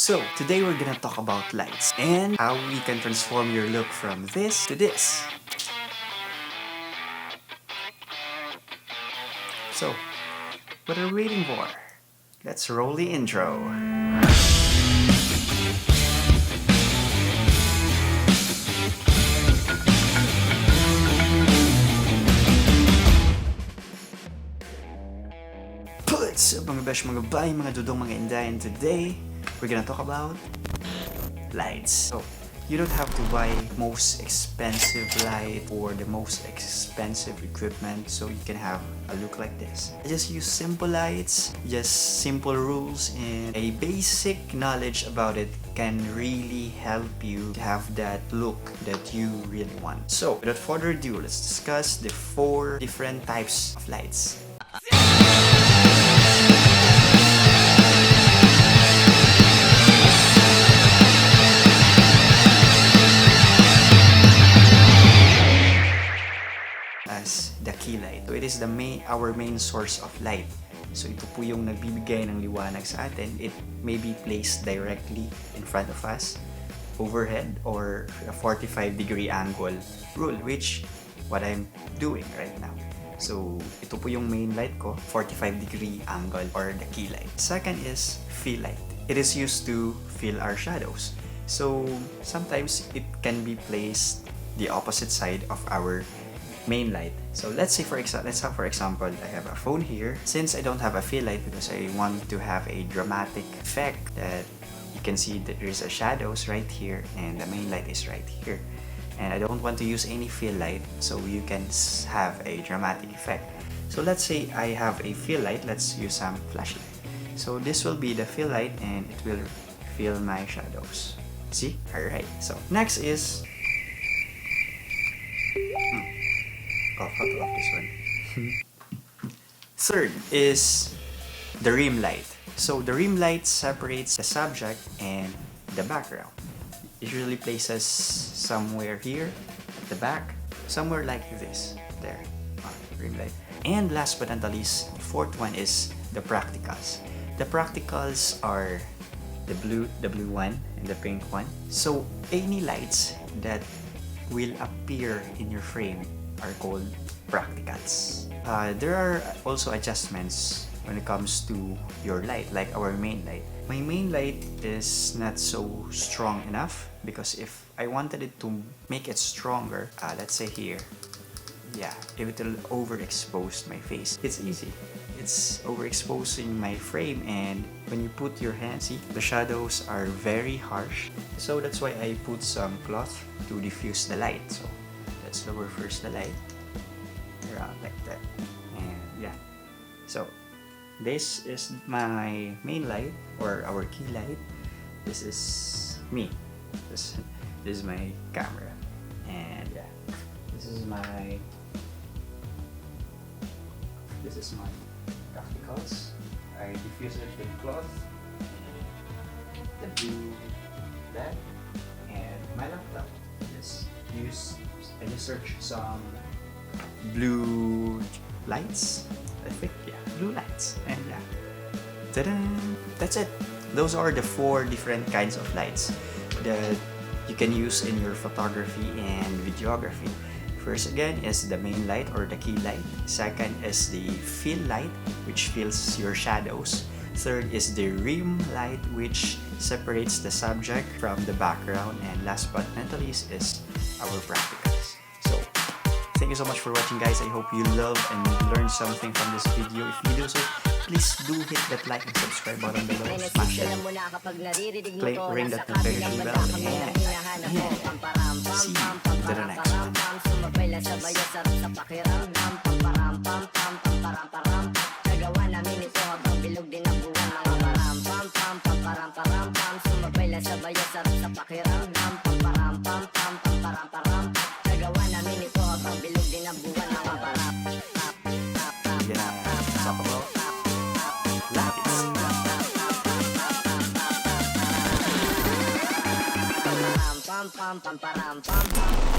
So, today we're gonna talk about lights and how we can transform your look from this to this. So, what are we waiting for? Let's roll the intro. What's up mga besh, mga bay, mga dudong, mga inday, and today we're gonna talk about lights. So, you don't have to buy most expensive light or the most expensive equipment so you can have a look like this. Just use simple lights, just simple rules, and a basic knowledge about it can really help you to have that look that you really want. So, without further ado, let's discuss the 4 different types of lights. As the key light. So it is our main source of light. So ito po yung nagbibigay ng liwanag sa atin. It may be placed directly in front of us, overhead, or a 45-degree angle rule, which what I'm doing right now. So ito po yung main light ko, 45-degree angle or the key light. Second is fill light. It is used to fill our shadows. So sometimes it can be placed the opposite side of our main light. So let's say for example, I have a phone here. Since I don't have a fill light because I want to have a dramatic effect that you can see that there's a shadows right here and the main light is right here. And I don't want to use any fill light so you can have a dramatic effect. So let's say I have a fill light. Let's use some flashlight. So this will be the fill light and it will fill my shadows. See? Alright. So next is how to off this one. Third is the rim light. So the rim light separates the subject and the background. Usually places somewhere here at the back, somewhere like this. There, rim light. And last but not least, the fourth one is the practicals. The practicals are the blue one and the pink one. So any lights that will appear in your frame are called practicals. There are also adjustments when it comes to your light, like our main light. My main light is not so strong enough because if I wanted it to make it stronger, let's say here, yeah, if it will overexpose my face, it's easy. It's overexposing my frame, and when you put your hand, see, the shadows are very harsh. So that's why I put some cloth to diffuse the light. So let's lower first the light around like that, and yeah. So this is my main light or our key light. This is me. This is my camera, and yeah, this is my practicals. I diffuse it with cloth, the blue that, and my laptop. Just search some blue lights. I think, yeah, blue lights, and yeah, ta-da! That's it. Those are the 4 different kinds of lights that you can use in your photography and videography. First again is the main light or the key light. Second is the fill light, which fills your shadows. Third is the rim light, which separates the subject from the background. And last but not least is our practicals. So, thank you so much for watching, guys. I hope you love and learned something from this video. If you do so, please do hit that like and subscribe button below. Smash it. Ring that notification bell. And see you to the next one. Nagawa namin ito habang bilog din ang buwan. Mga param-pam-pam-pam-param-pam. Sumabay lang sabay ang sarap sa pakiramdam. Param-pam-pam-pam-param-param. Nagawa namin ito habang bilog din ang buwan. Mga param-pam-pam-pam-pam. Talk about lights. Param-pam-pam-pam-param-pam.